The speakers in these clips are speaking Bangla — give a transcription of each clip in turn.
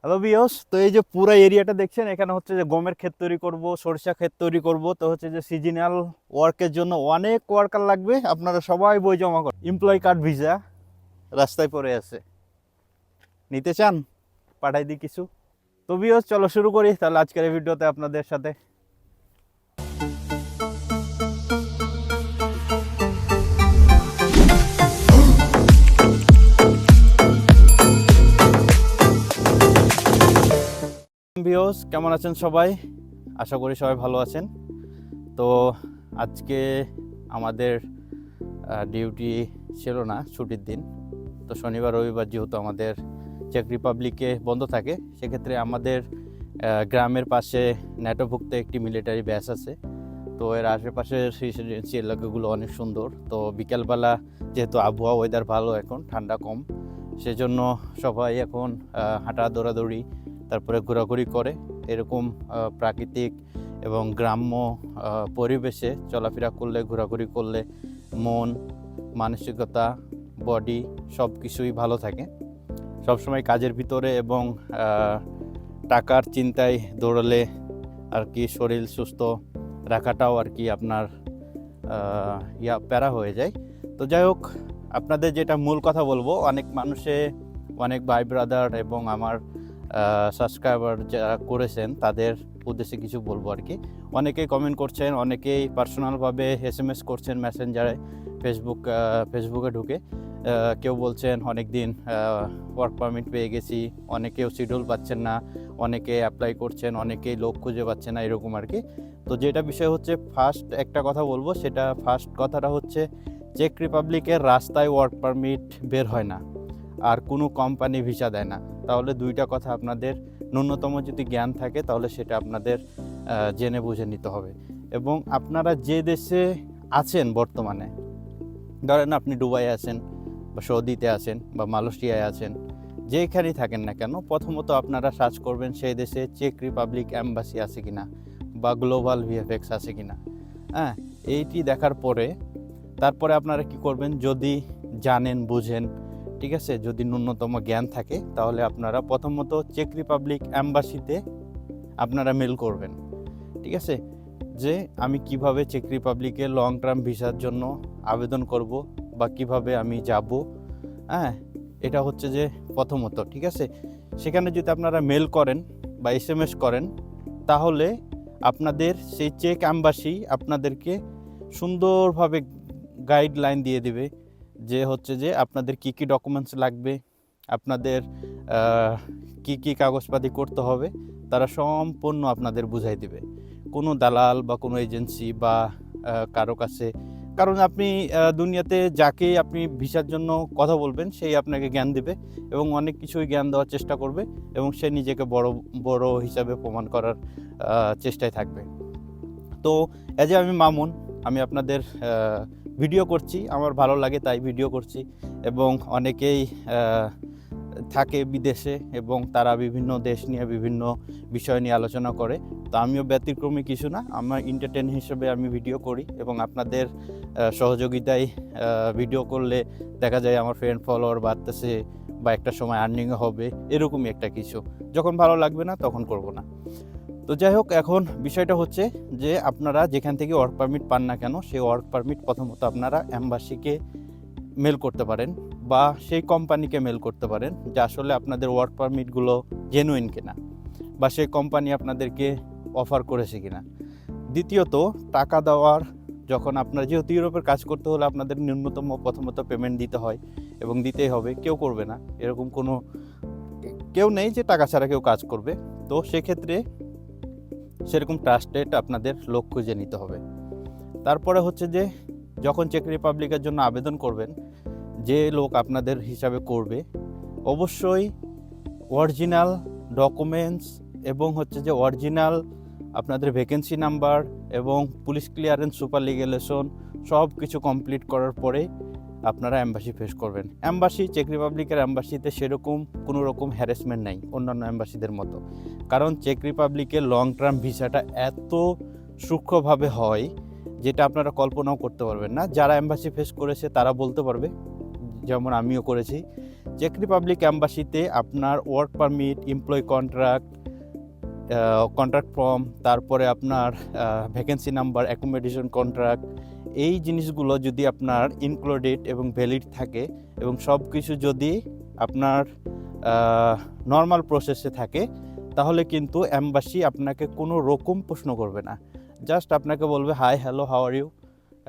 হ্যালো বিয়স, তো এই যে পুরো এরিয়াটা দেখছেন, এখানে হচ্ছে যে গমের ক্ষেত তৈরি করব, সরিষা ক্ষেত তৈরি করব। তো হচ্ছে যে সিজনাল ওয়ার্কের জন্য অনেক ওয়ার্কার লাগবে। আপনারা সবাই বই জমা করেন, এমপ্লয় কার্ড ভিসা রাস্তায় পড়ে আছে, নিতে চান পাঠাই দিই কিছু। তো বিয়স, চলো শুরু করি তাহলে আজকের এই ভিডিওতে আপনাদের সাথে। বিয়স, কেমন আছেন সবাই? আশা করি সবাই ভালো আছেন। তো আজকে আমাদের ডিউটি ছিল না, ছুটির দিন। তো শনিবার রবিবার যেহেতু আমাদের চেক রিপাবলিকে বন্ধ থাকে, সেক্ষেত্রে আমাদের গ্রামের পাশে ন্যাটোভুক্ত একটি মিলিটারি বেস আছে। তো এর আশেপাশের রেসিডেন্সি এলাকাগুলো অনেক সুন্দর। তো বিকালবেলা যেহেতু আবহাওয়া ওয়েদার ভালো, এখন ঠান্ডা কম, সেজন্য সবাই এখন হাঁটা দৌড়াদৌড়ি তারপরে ঘোরাঘুরি করে। এরকম প্রাকৃতিক এবং গ্রাম্য পরিবেশে চলাফেরা করলে, ঘোরাঘুরি করলে মন, মানসিকতা, বডি সব কিছুই ভালো থাকে। সবসময় কাজের ভিতরে এবং টাকার চিন্তায় দৌড়ালে আর কি শরীর সুস্থ রাখাটাও আর কি আপনার প্যারা হয়ে যায়। তো যাই হোক, আপনাদের যেটা মূল কথা বলবো, অনেক মানুষে, অনেক ভাই ব্রাদার এবং আমার সাবস্ক্রাইবার যারা করেছেন তাদের উদ্দেশ্যে কিছু বলবো আর কি। অনেকেই কমেন্ট করছেন, অনেকেই পার্সোনালভাবে SMS করছেন মেসেঞ্জারে, ফেসবুকে ঢুকে। কেউ বলছেন অনেক দিন ওয়ার্ক পারমিট পেয়ে গেছি, অনেকেও শিডিউল পাচ্ছেন না, অনেকে অ্যাপ্লাই করছেন, অনেকেই লোক খুঁজে পাচ্ছেন না, এরকম আর কি। তো যেটা বিষয় হচ্ছে, ফার্স্ট একটা কথা বলবো, সেটা ফার্স্ট কথাটা হচ্ছে চেক রিপাবলিকের রাস্তায় ওয়ার্ক পারমিট বের হয় না, আর কোনো কোম্পানি ভিসা দেয় না। তাহলে দুইটা কথা আপনাদের ন্যূনতম যদি জ্ঞান থাকে তাহলে সেটা আপনাদের জেনে বুঝে নিতে হবে। এবং আপনারা যে দেশে আছেন বর্তমানে, ধরেন আপনি দুবাই আছেন বা সৌদিতে আছেন বা মালয়েশিয়ায় আছেন, যেখানেই থাকেন না কেন, প্রথমত আপনারা সার্চ করবেন সেই দেশে চেক রিপাবলিক এম্বাসি আছে কিনা বা গ্লোবাল ভিএফএক্স আছে কিনা। হ্যাঁ, এইটি দেখার পরে তারপরে আপনারা কি করবেন, যদি জানেন বুঝেন, ঠিক আছে, যদি ন্যূনতম জ্ঞান থাকে, তাহলে আপনারা প্রথমত চেক রিপাবলিক এম্বাসিতে আপনারা মেল করবেন, ঠিক আছে, যে আমি কিভাবে চেক রিপাবলিকে লং টার্ম ভিসার জন্য আবেদন করব বা কিভাবে আমি যাব। হ্যাঁ, এটা হচ্ছে যে প্রথমত, ঠিক আছে। সেখানে যদি আপনারা মেল করেন বা SMS করেন, তাহলে আপনাদের সেই চেক এম্বাসি আপনাদেরকে সুন্দরভাবে গাইডলাইন দিয়ে দেবে যে হচ্ছে যে আপনাদের কি কি ডকুমেন্টস লাগবে, আপনাদের কি কি কাগজপাতি করতে হবে, তারা সম্পূর্ণ আপনাদের বুঝাই দেবে। কোনো দালাল বা কোনো এজেন্সি বা কারো কাছে, কারণ আপনি দুনিয়াতে যাকে আপনি ভিসার জন্য কথা বলবেন সেই আপনাকে জ্ঞান দেবে এবং অনেক কিছুই জ্ঞান দেওয়ার চেষ্টা করবে, এবং সে নিজেকে বড় বড় হিসাবে প্রমাণ করার চেষ্টায় থাকবে। তো আমি মামুন, আমি আপনাদের ভিডিও করছি, আমার ভালো লাগে তাই ভিডিও করছি। এবং অনেকেই থাকে বিদেশে এবং তারা বিভিন্ন দেশ নিয়ে, বিভিন্ন বিষয় নিয়ে আলোচনা করে। তো আমিও ব্যতিক্রমী কিছু না, আমার এন্টারটেইন হিসেবে আমি ভিডিও করি এবং আপনাদের সহযোগিতায় ভিডিও করলে দেখা যায় আমার ফ্রেন্ড ফলোয়ার বাড়তেছে বা একটা সময় আর্নিংও হবে, এরকমই একটা কিছু। যখন ভালো লাগবে না তখন করব না। তো যাই হোক, এখন বিষয়টা হচ্ছে যে আপনারা যেখান থেকে ওয়ার্ক পারমিট পান না কেন, সেই ওয়ার্ক পারমিট প্রথমত আপনারা এম্বাসিকে মেল করতে পারেন বা সেই কোম্পানিকে মেল করতে পারেন যে আসলে আপনাদের ওয়ার্ক পারমিটগুলো জেনুইন কিনা বা সেই কোম্পানি আপনাদেরকে অফার করেছে কিনা। দ্বিতীয়ত, টাকা দেওয়ার, যখন আপনারা যেহেতু ইউরোপের কাজ করতে হলে আপনাদের ন্যূনতম প্রথমত পেমেন্ট দিতে হয় এবং দিতেই হবে, কেউ করবে না, এরকম কোনো কেউ নেই যে টাকা ছাড়া কেউ কাজ করবে। তো সেক্ষেত্রে সেরকম ট্রাস্টেড আপনাদের লোক খুঁজে নিতে হবে। তারপরে হচ্ছে যে যখন চেক রিপাবলিকের জন্য আবেদন করবেন, যে লোক আপনাদের হিসাবে করবে অবশ্যই অরিজিনাল ডকুমেন্টস এবং হচ্ছে যে অরিজিনাল আপনাদের ভ্যাকেন্সি নাম্বার এবং পুলিশ ক্লিয়ারেন্স, সুপার লিগেলেশন সব কিছু কমপ্লিট করার পরে আপনারা অ্যাম্বাসি ফেস করবেন। অ্যাম্বাসি, চেক রিপাবলিকের অ্যাম্বাসিতে সেরকম কোনো রকম হ্যারাসমেন্ট নেই অন্যান্য অ্যাম্বাসিদের মতো, কারণ চেক রিপাবলিকের লং টার্ম ভিসাটা এত সূক্ষ্মভাবে হয় যেটা আপনারা কল্পনাও করতে পারবেন না। যারা অ্যাম্বাসি ফেস করেছে তারা বলতে পারবে যেমন আমিও করেছি। চেক রিপাবলিক অ্যাম্বাসিতে আপনার work permit, employ contract, contract form, তারপরে আপনার ভ্যাকেন্সি নাম্বার, অ্যাকোমোডেশন কন্ট্রাক্ট, এই জিনিসগুলো যদি আপনার ইনক্লুডেড এবং ভ্যালিড থাকে এবং সব কিছু যদি আপনার নর্মাল প্রসেসে থাকে, তাহলে কিন্তু অ্যাম্বাসি আপনাকে কোনো রকম প্রশ্ন করবে না। জাস্ট আপনাকে বলবে hi, hello, how are you,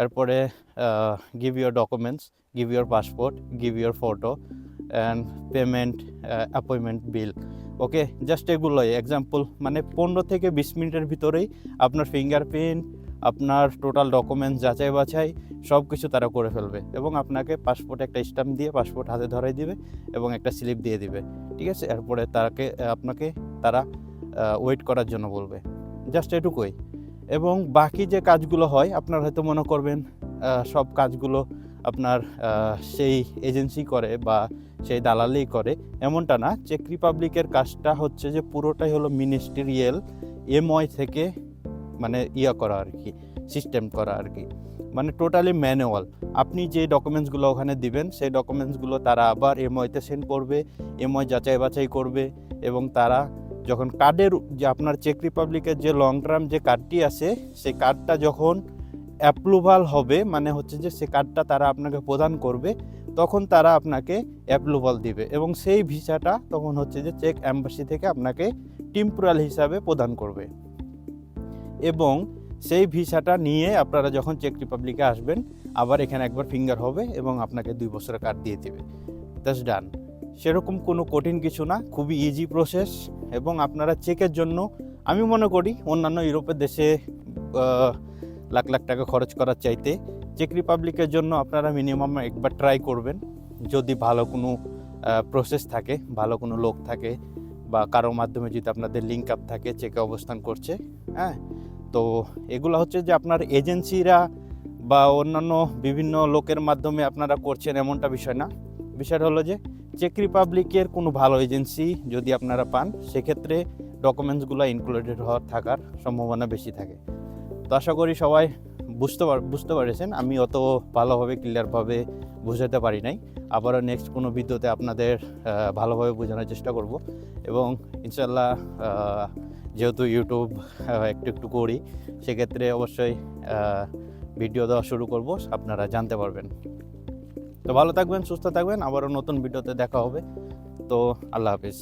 এরপরে give your documents, give your passport, give your photo and payment, appointment bill. Okay, just এগুলোই এক্সাম্পল, মানে 15 থেকে 20 মিনিটের ভিতরেই আপনার ফিঙ্গারপ্রিন্ট, আপনার টোটাল ডকুমেন্টস যাচাই বাছাই সব কিছু তারা করে ফেলবে এবং আপনাকে পাসপোর্টে একটা স্ট্যাম্প দিয়ে পাসপোর্ট হাতে ধরাই দিবে এবং একটা স্লিপ দিয়ে দিবে, ঠিক আছে। এরপরে আপনাকে তারা ওয়েট করার জন্য বলবে, জাস্ট এটুকুই। এবং বাকি যে কাজগুলো হয়, আপনার হয়তো মনে করবেন সব কাজগুলো আপনার সেই এজেন্সি করে বা সেই দালালেই করে, এমনটা না। চেক রিপাবলিকের কাজটা হচ্ছে যে পুরোটাই হলো মিনিস্ট্রিয়াল এমওয়াই থেকে মানে করা আর কি, সিস্টেম করা আর কি, মানে টোটালি ম্যানুয়াল। আপনি যে ডকুমেন্টসগুলো ওখানে দিবেন সেই ডকুমেন্টসগুলো তারা আবার এমওয়াইতে সেন্ড করবে, এমওয়াই যাচাই বাছাই করবে এবং তারা যখন কার্ডের যে আপনার চেক রিপাবলিকের যে লং টার্ম যে কার্ডটি আছে সেই কার্ডটা যখন অ্যাপ্রুভাল হবে, মানে হচ্ছে যে সে কার্ডটা তারা আপনাকে প্রদান করবে, তখন তারা আপনাকে অ্যাপ্রুভাল দিবে এবং সেই ভিসাটা তখন হচ্ছে যে চেক অ্যাম্বাসি থেকে আপনাকে টেম্পোরাল হিসাবে প্রদান করবে এবং সেই ভিসাটা নিয়ে আপনারা যখন চেক রিপাবলিকে আসবেন আবার এখানে একবার ফিঙ্গার হবে এবং আপনাকে 2 বছরের কার্ড দিয়ে দেবে। দ্যাটস ডান। সেরকম কোনো কঠিন কিছু না, খুবই ইজি প্রসেস। এবং আপনারা চেকের জন্য আমি মনে করি অন্যান্য ইউরোপের দেশে লাখ লাখ টাকা খরচ করার চাইতে চেক রিপাবলিকের জন্য আপনারা মিনিমাম একবার ট্রাই করবেন। যদি ভালো কোনো প্রসেস থাকে, ভালো কোনো লোক থাকে বা কারোর মাধ্যমে যদি আপনাদের লিঙ্ক আপ থাকে চেকে অবস্থান করছে, হ্যাঁ, তো এগুলো হচ্ছে যে আপনার এজেন্সিরা বা অন্যান্য বিভিন্ন লোকের মাধ্যমে আপনারা করছেন এমনটা বিষয় না। বিষয়টা হলো যে চেক রিপাবলিকের কোনো ভালো এজেন্সি যদি আপনারা পান, সেক্ষেত্রে ডকুমেন্টসগুলো ইনক্লুডেড হওয়ার থাকার সম্ভাবনা বেশি থাকে। তো আশা করি সবাই বুঝতে পারেছেন। আমি অত ভালোভাবে ক্লিয়ারভাবে বোঝাতে পারি নাই। আবারও নেক্সট কোনো ভিডিওতে আপনাদের ভালোভাবে বোঝানোর চেষ্টা করব এবং ইনশাল্লাহ যেহেতু ইউটিউব একটু একটু করি, সেক্ষেত্রে অবশ্যই ভিডিও দেওয়া শুরু করব, আপনারা জানতে পারবেন। তো ভালো থাকবেন, সুস্থ থাকবেন, আবারও নতুন ভিডিওতে দেখা হবে। তো আল্লাহ হাফিজ।